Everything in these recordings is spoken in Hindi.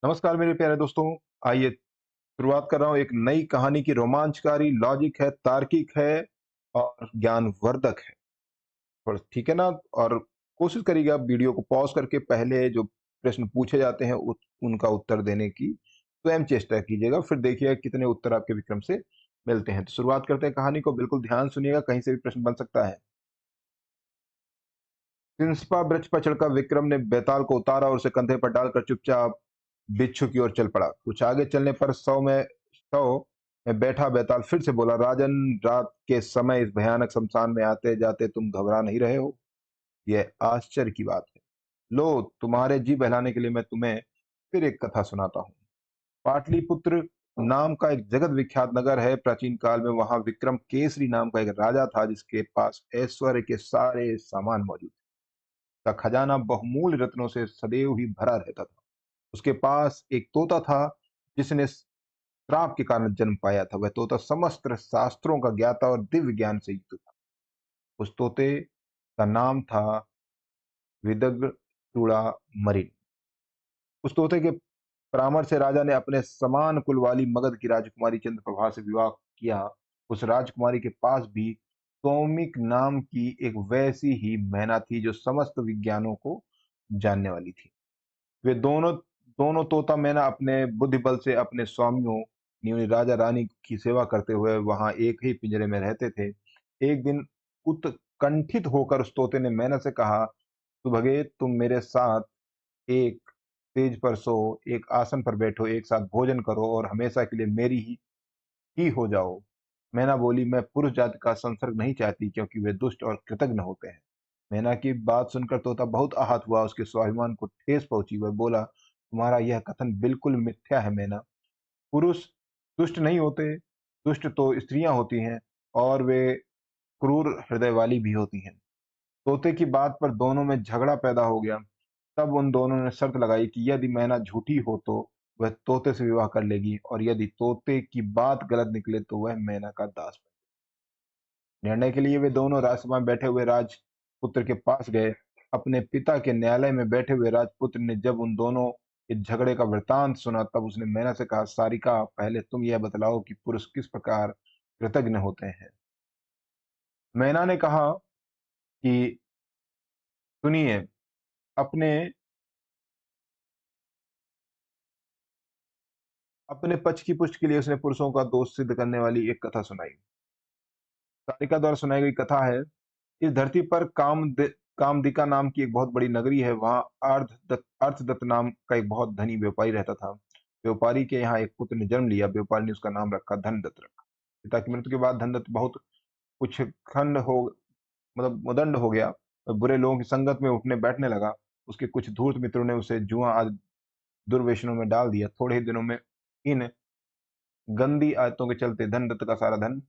नमस्कार मेरे प्यारे दोस्तों। आइए शुरुआत कर रहा हूँ एक नई कहानी की। रोमांचकारी, लॉजिक है, तार्किक है और ज्ञानवर्धक है। और ठीक है ना? और कोशिश करिएगा वीडियो को पॉज करके पहले जो प्रश्न पूछे जाते हैं उनका उत्तर देने की स्वयं चेष्टा कीजिएगा। फिर देखिएगा कितने उत्तर आपके विक्रम से मिलते हैं। तो शुरुआत करते हैं कहानी को। बिल्कुल ध्यान सुनिएगा, कहीं से भी प्रश्न बन सकता है। सिंसपा वृक्ष पर चढ़कर विक्रम ने बेताल को उतारा और उसे कंधे पर डालकर चुपचाप बिच्छू की ओर चल पड़ा। कुछ आगे चलने पर सौ में बैठा बेताल फिर से बोला, राजन, रात के समय इस भयानक शमशान में आते जाते तुम घबरा नहीं रहे हो? यह आश्चर्य की बात है। लो, तुम्हारे जी बहलाने के लिए मैं तुम्हें फिर एक कथा सुनाता हूँ। पाटलिपुत्र नाम का एक जगत विख्यात नगर है। प्राचीन काल में वहां विक्रम केसरी नाम का एक राजा था, जिसके पास ऐश्वर्य के सारे सामान मौजूद थे। का खजाना बहुमूल्य रत्नों से सदैव ही भरा रहता था। उसके पास एक तोता था, जिसने श्राप के कारण जन्म पाया था। वह तोता समस्त शास्त्रों का ज्ञाता और दिव्य ज्ञान से युक्त था। उस तोते का नाम था विदग्ध चूड़ामणि। उस तोते के परामर्श से राजा ने अपने समान कुल वाली मगध की राजकुमारी चंद्रप्रभा से विवाह किया। उस राजकुमारी के पास भी सौमिक नाम की एक वैसी ही मैना थी, जो समस्त विज्ञानों को जानने वाली थी। वे दोनों दोनों तोता मैना अपने बुद्धि बल से अपने स्वामियों यानी राजा रानी की सेवा करते हुए वहां एक ही पिंजरे में रहते थे। एक दिन उत्कंठित होकर उस तोते ने मैना से कहा, सुभगे, तुम मेरे साथ एक तेज पर सो, एक आसन पर बैठो, एक साथ भोजन करो और हमेशा के लिए मेरी ही हो जाओ। मैना बोली, मैं पुरुष जाति का संसर्ग नहीं चाहती, क्योंकि वे दुष्ट और कृतघ्न होते हैं। मैना की बात सुनकर तोता बहुत आहत हुआ, उसके स्वाभिमान को ठेस पहुंची। वह बोला, तुम्हारा यह कथन बिल्कुल मिथ्या है मैना। पुरुष दुष्ट नहीं होते। दुष्ट तो स्त्रियां होती हैं, और वे क्रूर हृदय वाली भी होती हैं। तोते की बात पर दोनों में झगड़ा पैदा हो गया। तब उन दोनों ने शर्त लगाई कि यदि मैना झूठी हो तो वह तोते से विवाह कर लेगी, और यदि तोते की बात गलत निकले तो वह मैना का दास बनेगी। निर्णय के लिए वे दोनों राजसभा में बैठे हुए राजपुत्र के पास गए। अपने पिता के न्यायालय में बैठे हुए राजपुत्र ने जब उन दोनों के झगड़े का वृतांत सुना, तब उसने मैना से कहा, सारिका, पहले तुम यह बतलाओ कि पुरुष किस प्रकार कृतज्ञ होते हैं। मैना ने कहा कि सुनिए, अपने अपने पक्ष की पुष्टि के लिए उसने पुरुषों का दोष सिद्ध करने वाली एक कथा सुनाई। सारिका द्वारा सुनाई गई कथा है। इस धरती पर कामदिका नाम की एक बहुत बड़ी नगरी है। वहां अर्थदत्त नाम का एक बहुत धनी व्यापारी रहता था। व्यापारी के यहाँ एक पुत्र ने जन्म लिया। व्यापारी ने उसका नाम रखा धनदत्त रखा। पिता की मृत्यु के बाद धनदत्त बहुत कुछ खंड हो मतलब उदंड हो गया और बुरे लोगों की संगत में उठने बैठने लगा। उसके कुछ धूर्त मित्रों ने उसे जुआ आदि दुर्व्यसनों में डाल दिया। थोड़े ही दिनों में इन गंदी आदतों के चलते धनदत्त का सारा धन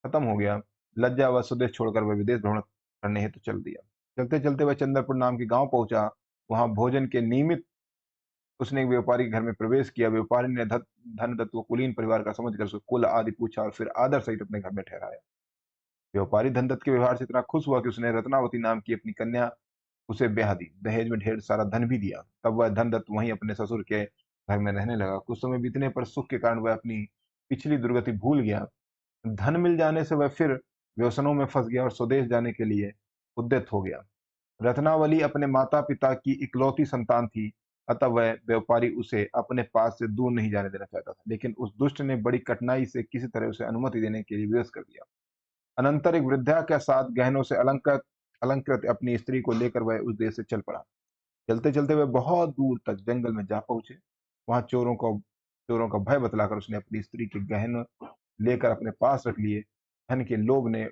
खत्म हो गया। लज्जा व स्वदेश छोड़कर वह विदेश भ्रमण करने हेतु चल दिया। चलते चलते वह चंद्रपुर नाम के गांव पहुंचा। वहां भोजन के निमित्त उसने एक व्यापारी के घर में प्रवेश किया। व्यापारी ने धनदत्त को कुलीन परिवार का समझकर उसका कुल आदि पूछा और फिर आदर सहित अपने घर में ठहराया। व्यापारी धनदत्त के व्यवहार से इतना खुश हुआ कि उसने रत्नावती नाम की अपनी कन्या उसे ब्याह दी। दहेज में ढेर सारा धन भी दिया। तब वह धनदत्त वहीं अपने ससुर के घर में रहने लगा। कुछ समय बीतने पर सुख के कारण वह अपनी पिछली दुर्गति भूल गया। धन मिल जाने से वह फिर व्यसनों में फंस गया और स्वदेश जाने के लिए उद्यत हो गया। रत्नावली अपने माता पिता की इकलौती संतान थी, अतः वह व्यापारी उसे अपने पास से दूर नहीं जाने देना चाहता था। लेकिन उस दुष्ट ने बड़ी कठिनाई से किसी तरह उसे अनुमति देने के लिए विवश कर दिया। अनंतर एक वृद्धा के साथ गहनों से अलंकृत अलंकृत अपनी स्त्री को लेकर वह उस देश से चल पड़ा। चलते चलते वह बहुत दूर तक जंगल में जा पहुंचे। वहां चोरों का भय बतलाकर उसने अपनी स्त्री के गहने लेकर अपने पास रख लिए। धन के लोभ ने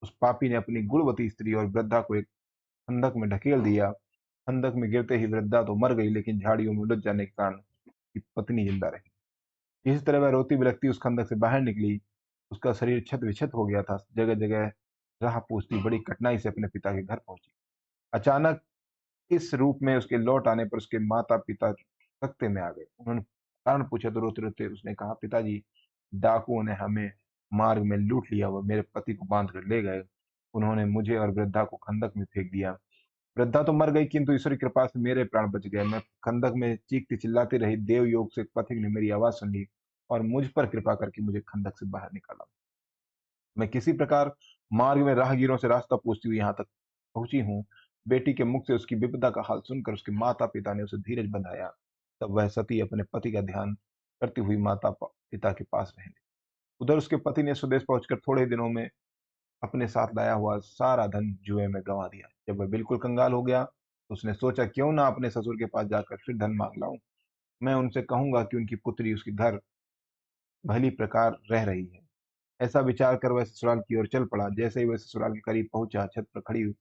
उस पापी ने अपनी गुणवती स्त्री और वृद्धा को एक खंदक में ढकेल दिया। खंदक में गिरते ही वृद्धा तो मर गई, लेकिन झाड़ियों में उलझ जाने के कारण उसकी पत्नी जिंदा रही। इसी तरह वह रोती बिलखती उस खंदक से बाहर निकली। उसका शरीर छत विक्षत हो गया था। जगह जगह राह पूछती बड़ी कठिनाई से अपने पिता के घर पहुंची। अचानक इस रूप में उसके लौट आने पर उसके माता पिता सख्ते में आ गए। उन्होंने कारण पूछा तो रोते रोते उसने कहा, पिताजी, डाकुओं ने हमें मार्ग में लूट लिया। वह मेरे पति को बांध कर ले गए। उन्होंने मुझे और वृद्धा को खंदक में फेंक दिया। वृद्धा तो मर गई, किंतु ईश्वर की कृपा से मेरे प्राण बच गए। मैं खंदक में चीखती चिल्लाती रही। देव योग से एक पथिक ने मेरी आवाज सुन ली और मुझ पर कृपा करके मुझे खंदक से बाहर निकाला। मैं किसी प्रकार मार्ग में राहगीरों से रास्ता पूछती हुई यहाँ तक पहुंची हूँ। बेटी के मुख से उसकी विपदा का हाल सुनकर उसके माता पिता ने उसे धीरज बंधाया। तब वह सती अपने पति का ध्यान करती हुई पिता के पास रह गई। उधर उसके पति ने स्वदेश पहुंचकर थोड़े ही दिनों में अपने साथ लाया हुआ सारा धन जुए में गंवा दिया। जब वह बिल्कुल कंगाल हो गया तो उसने सोचा, क्यों ना अपने ससुर के पास जाकर फिर धन मांग लाऊं। मैं उनसे कहूंगा कि उनकी पुत्री उसके घर भली प्रकार रह रही है। ऐसा विचार कर वह ससुराल की ओर चल पड़ा। जैसे ही वह ससुराल के करीब पहुंचा, छत पर खड़ी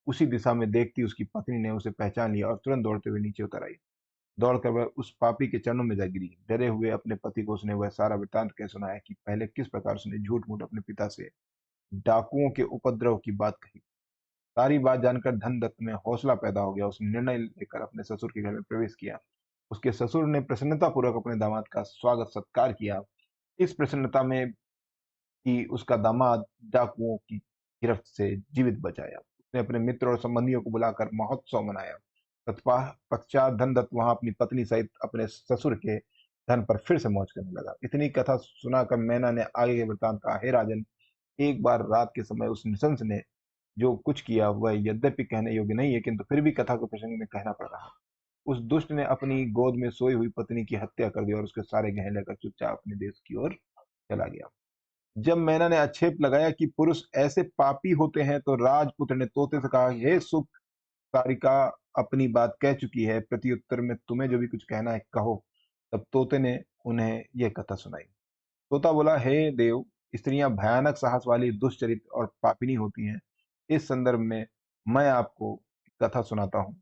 उसी दिशा में देखती उसकी पत्नी ने उसे पहचान लिया और तुरंत दौड़ते हुए नीचे उतर आई। दौड़कर वह उस पापी के चरणों में जा गिरी। डरे हुए अपने पति को उसने वह सारा वृतांत कह सुनाया कि पहले किस प्रकार उसने झूठ मूठ अपने पिता से डाकुओं के उपद्रव की बात कही। सारी बात जानकर धनदत्त में हौसला पैदा हो गया। उसने निर्णय लेकर अपने ससुर के घर में प्रवेश किया। उसके ससुर ने प्रसन्नता पूर्वक अपने दामाद का स्वागत सत्कार किया। इस प्रसन्नता में कि उसका दामाद डाकुओं की गिरफ्त से जीवित बचाया। उसने अपने मित्र और संबंधियों को बुलाकर महोत्सव मनाया। पश्चात धनदत्त वहां अपनी पत्नी सहित अपने ससुर के धन पर फिर से मौज करने लगा। इतनी कथा सुनाकर मैना ने आगे के वृतांत कहा। हे राजन, एक बार रात के समय उस नृशंस ने जो कुछ किया वह यद्यपि कहने योग्य नहीं है, किंतु फिर भी कथा के प्रसंग में कहना पड़ रहा है। उस दुष्ट ने अपनी गोद में सोई हुई पत्नी की हत्या कर दी और उसके सारे गहने लेकर चुपचाप अपने देश की ओर चला गया। जब मैना ने आक्षेप लगाया कि पुरुष ऐसे पापी होते हैं, तो राजपुत्र ने तोते से कहा, हे सुख, सारिका अपनी बात कह चुकी है, प्रत्युत्तर में तुम्हें जो भी कुछ कहना है कहो। तब तोते ने उन्हें यह कथा सुनाई। तोता बोला, हे देव, स्त्रियां भयानक साहस वाली, दुष्चरित और पापिनी होती हैं। इस संदर्भ में मैं आपको कथा सुनाता हूँ।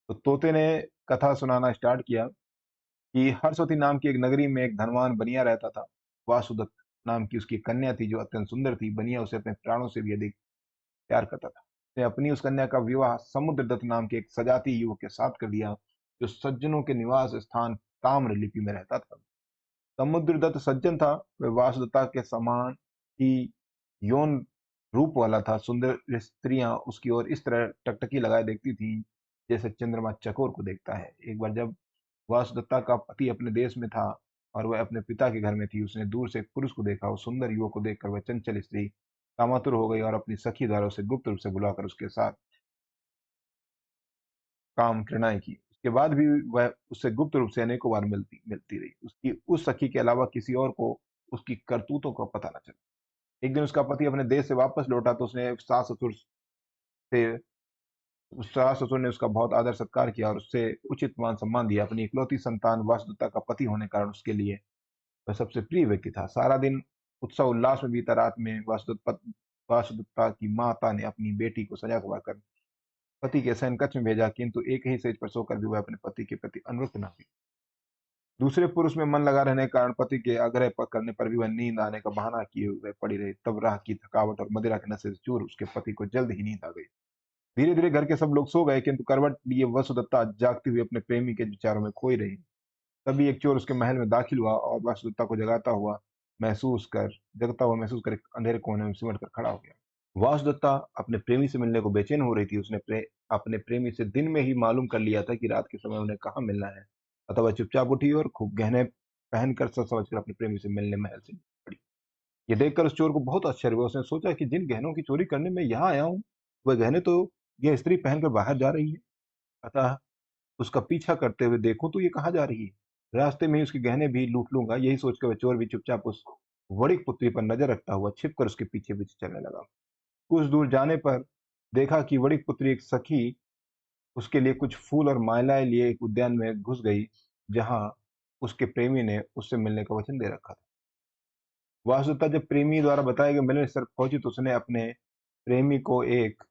तो तोते ने कथा सुनाना स्टार्ट किया कि हर्षवती नाम की एक नगरी में एक धनवान बनिया रहता था। वासुदत्त नाम की उसकी कन्या थी जो अत्यंत सुंदर थी। बनिया उसे अपने प्राणों से भी अधिक प्यार करता था। उसने अपनी उस कन्या का विवाह समुद्रदत्त नाम के एक सजाती युवक के साथ कर दिया, जो सज्जनों के निवास स्थान ताम्रलिपि में रहता था। समुद्रदत्त सज्जन था। वह वासुदत्ता के समान ही यौन रूप वाला था। सुंदर स्त्रियां उसकी ओर इस तरह टकटकी लगाए देखती थीं, जैसे चंद्रमा चकोर को देखता है। एक बार जब वासुदत्ता का पति अपने देश में था और वह अपने पिता के घर में थी, उसने दूर से एक पुरुष को देखा। उस सुंदर युवक को देखकर वह चंचल स्त्री कामातुर हो गई और अपनी सखी द्वारा उसे गुप्त रूप से बुलाकर उसके साथ काम करनाई की। उसके बाद भी वह उससे गुप्त रूप से अनेकों बार मिलती मिलती रही। उसकी उस सखी के अलावा किसी और को उसकी करतूतों का पता न चला। एक दिन उसका पति अपने देश से वापस लौटा तो उसने से सास ससुर ने उसका बहुत आदर सत्कार किया और उससे उचित मान सम्मान दिया। अपनी इकलौती संतान वासुदत्ता का पति होने के कारण उसके लिए वह सबसे प्रिय व्यक्ति था। सारा दिन उत्सव उल्लास में बीता। रात में वासुदत्ता की माता ने अपनी बेटी को सजा सवा कर पति के शयन कक्ष में भेजा, किंतु एक ही सेज पर सोकर भी वह अपने पति के प्रति अनुरक्त न हुई। दूसरे पुरुष में मन लगा रहने के कारण पति के आग्रह पर करने पर भी वह नींद आने का बहाना किए हुए पड़ी रही। तब राह की थकावट और मदिरा के नशे से चूर उसके पति को जल्द ही नींद आ गई। धीरे धीरे घर के सब लोग सो गए, किंतु करवट लिए वसुदत्ता जागती हुई अपने प्रेमी के विचारों में खोई रही। तभी एक चोर उसके महल में दाखिल हुआ और वसुदत्ता को जगता हुआ महसूस कर एक अंधेरे कोने में सिमट कर खड़ा हो गया। वासुदत्ता अपने प्रेमी से मिलने को बेचैन हो रही थी। उसने अपने प्रेमी से दिन में ही मालूम कर लिया था कि रात के समय उन्हें कहाँ मिलना है। अतः वह चुपचाप उठी और खूब गहने पहनकर सच समझकर अपने प्रेमी से मिलने महल से पड़ी। ये देखकर उस चोर को बहुत आश्चर्य हुआ। उसने सोचा कि जिन गहनों की चोरी करने में यहाँ आया हूँ, वह गहने तो यह स्त्री पहनकर बाहर जा रही है। अतः उसका पीछा करते हुए देखूं तो ये कहाँ जा रही है। रास्ते में ही उसके गहने भी लूट लूंगा। यही सोचकर वह चोर भी चुपचाप उस वणिक पुत्री पर नजर रखता हुआ छिपकर उसके पीछे पीछे चलने लगा। कुछ दूर जाने पर देखा कि वणिक पुत्री एक सखी उसके लिए कुछ फूल और मालाएं लिए एक उद्यान में घुस गई, जहां उसके प्रेमी ने उससे मिलने का वचन दे रखा था। वासुदेवता जब प्रेमी द्वारा बताए गए मिलन स्थल पहुंची तो उसने अपने प्रेमी को एक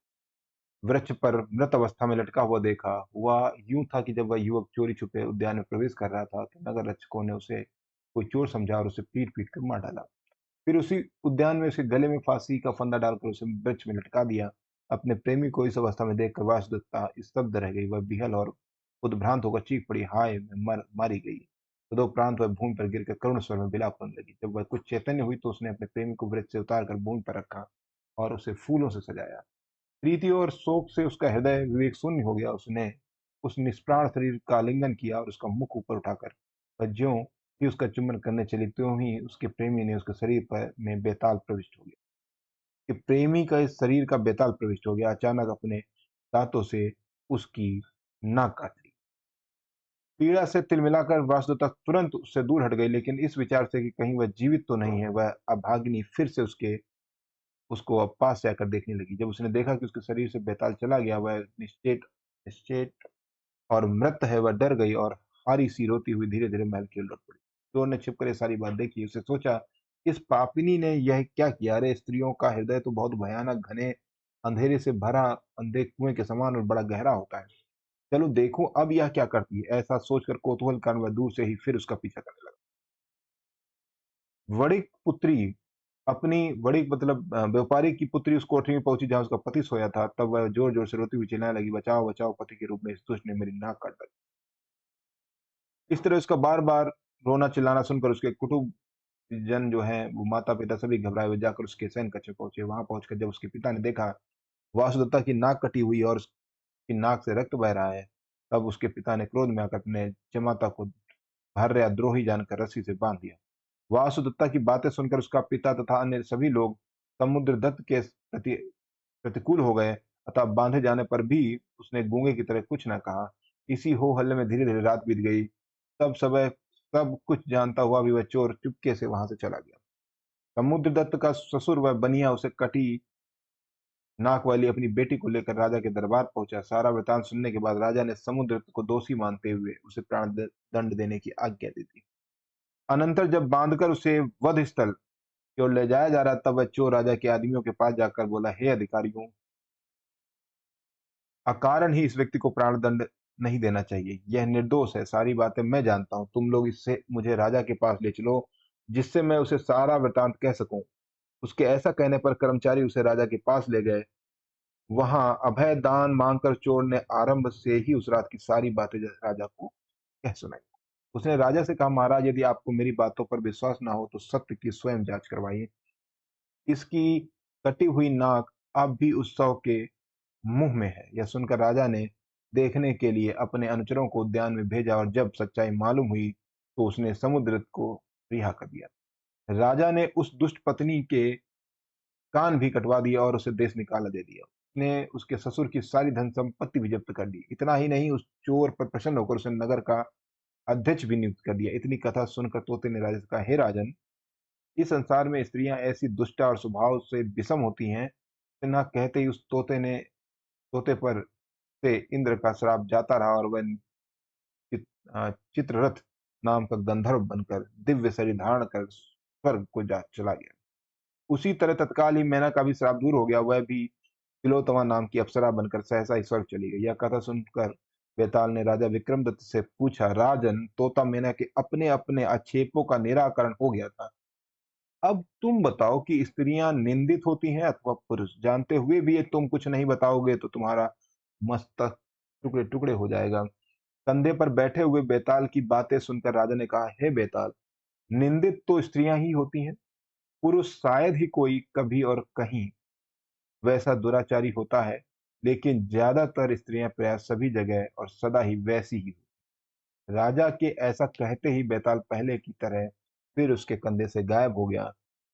वृक्ष पर मृत अवस्था में लटका हुआ देखा। हुआ यूं था कि जब वह युवक चोरी छुपे उद्यान में प्रवेश कर रहा था, तो नगर रक्षकों ने उसे कोई चोर समझा और उसे पीट पीट कर मार डाला। फिर उसी उद्यान में उसके गले में फांसी का फंदा डालकर उसे वृक्ष में लटका दिया। अपने प्रेमी को इस अवस्था में देखकर वासुदेवता स्तब्ध रह गई। वह विहल और उद्भ्रांत होकर चीख पड़ी, हाय, मैं मारी गई। तदोपरांत वह भूमि पर गिरकर करुण स्वर में विलाप करने लगी। जब वह कुछ चैतन्य हुई तो उसने अपने प्रेमी को वृक्ष से उतार कर भूमि पर रखा और उसे फूलों से सजाया। प्रीति और शोक से उसका हृदय विवेक शून्य हो गया। उसने उस निष्प्राण शरीर का आलिंगन किया और उसका मुख ऊपर उठाकर वह ज्यों ही उसका चुंबन करने चली, त्यों ही उसके प्रेमी ने उसके शरीर पर में बेताल प्रविष्ट हो गया। कि प्रेमी का इस शरीर का बेताल प्रविष्ट हो गया, अचानक अपने दांतों से उसकी नाक काट ली। पीड़ा से तिलमिलाकर वासुदेवता तुरंत उससे दूर हट गई, लेकिन इस विचार से कि कहीं वह जीवित तो नहीं है, वह अभागिनी फिर से उसको अब पास से आकर देखने लगी। जब उसने देखा कि उसके शरीर से बेताल चला गया, वह निश्चेत निश्चेत और मृत है, वह डर गई और हारी सी रोती हुई धीरे धीरे महल की ओर लौट पड़ी। चोर ने छिपकर ये सारी बात देखी। उसे सोचा, इस पापिनी ने यह क्या किया? अरे, स्त्रियों का हृदय तो बहुत भयानक, घने अंधेरे से भरा, अंधे कुएं के समान और बड़ा गहरा होता है। चलो देखूं अब यह क्या करती है। ऐसा सोचकर कोतूहल कारण वह दूर से ही फिर उसका पीछा करने लगा। वणिक पुत्री अपनी वणिक मतलब व्यापारी की पुत्री उस कोठरी में पहुंची जहां उसका पति सोया था। तब वह जोर जोर से रोती हुई चिल्लाने लगी, बचाओ बचाओ, पति के रूप में इस दुष्ट ने मेरी नाक काट डाली। इस तरह उसका बार बार रोना चिल्लाना सुनकर उसके कुटुंब जन जो हैं, वो माता पिता सभी घबराए हुए जाकर उसके शयन कक्ष में पहुंचे। वहां पहुंचकर जब उसके पिता ने देखा वासुदत्ता की नाक कटी हुई और उसकी नाक से रक्त बह रहा है, तब उसके पिता ने क्रोध में आकर अपने जमाता को भार्या द्रोही जानकर रस्सी से बांध दिया। वासुदत्ता की बातें सुनकर उसका पिता तथा अन्य सभी लोग समुद्रदत्त के प्रति प्रतिकूल हो गए, अतः बांधे जाने पर भी उसने गूंगे की तरह कुछ न कहा। इसी हो हल्ले में धीरे धीरे रात बीत गई। तब समय सब कुछ जानता हुआ भी वह चोर चुपके से वहां से चला गया। समुद्रदत्त का ससुर वह बनिया उसे कटी नाक वाली अपनी बेटी को लेकर राजा के दरबार पहुंचा। सारा वृतांत सुनने के बाद राजा ने समुद्रदत्त को दोषी मानते हुए उसे प्राण दंड देने की आज्ञा दे दी। अनंतर जब बांधकर उसे वध स्थल की ओर ले जाया जा रहा, तब वह चोर राजा के आदमियों के पास जाकर बोला, हे अधिकारियों, अकारण ही इस व्यक्ति को प्राण दंड नहीं देना चाहिए। यह निर्दोष है। सारी बातें मैं जानता हूँ। तुम लोग इससे मुझे राजा के पास ले चलो, जिससे मैं उसे सारा वृतांत कह सकूं। उसके ऐसा कहने पर कर्मचारी उसे राजा के पास ले गए। वहां अभय दान मांगकर चोर ने आरंभ से ही उस रात की सारी बातें राजा को कह सुनाई। उसने राजा से कहा, महाराज, यदि आपको मेरी बातों पर विश्वास ना हो तो सत्य की स्वयं जांच करवाइए। इसकी कटी हुई नाक अब भी उत्सव के मुंह में है। यह सुनकर राजा ने देखने के लिए अपने अनुचरों को उद्यान में भेजा और जब सच्चाई मालूम हुई तो उसने समुद्र को रिहा कर दिया। राजा ने उस दुष्ट पत्नी के कान भी कटवा दिया और उसे देश निकाला दे दिया। उसने उसके ससुर की सारी धन संपत्ति भी जब्त कर दी। इतना ही नहीं, उस चोर पर प्रसन्न होकर उसे नगर का अध्यक्ष भी नियुक्त कर दिया। इतनी कथा सुनकर तोते ने राजा से कहा, हे राजन, इस संसार में स्त्रियां ऐसी दुष्ट और स्वभाव से विषम होती हैं। इतना कहते ही उस तोते पर से इंद्र का श्राप जाता रहा और वह चित्ररथ नाम का गंधर्व बनकर दिव्य शरीर धारण कर स्वर्ग को जा चला गया। उसी तरह तत्काल ही मैना का भी श्राप दूर हो गया। वह भी तिलोत्तमा नाम की अप्सरा बनकर सहसा ही स्वर्ग चली गई। यह कथा सुनकर बेताल ने राजा विक्रमदत्त से पूछा, राजन, तोता मैना के अपने अपने आक्षेपों का निराकरण हो गया था। अब तुम बताओ कि स्त्रियां निंदित होती हैं अथवा पुरुष? जानते हुए भी ये तुम कुछ नहीं बताओगे तो तुम्हारा मस्तक टुकड़े टुकड़े हो जाएगा। कंधे पर बैठे हुए बेताल की बातें सुनकर राजा ने कहा, हे बेताल, निंदित तो स्त्रियां ही होती हैं। पुरुष शायद ही कोई कभी और कहीं वैसा दुराचारी होता है, लेकिन ज्यादातर स्त्रियां प्राय सभी जगह और सदा ही वैसी ही। राजा के ऐसा कहते ही बेताल पहले की तरह फिर उसके कंधे से गायब हो गया।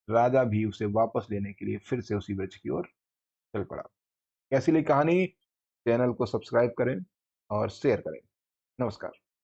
राजा भी उसे वापस लेने के लिए फिर से उसी वृक्ष की ओर चल पड़ा। कैसी लगी कहानी? चैनल को सब्सक्राइब करें और शेयर करें। नमस्कार।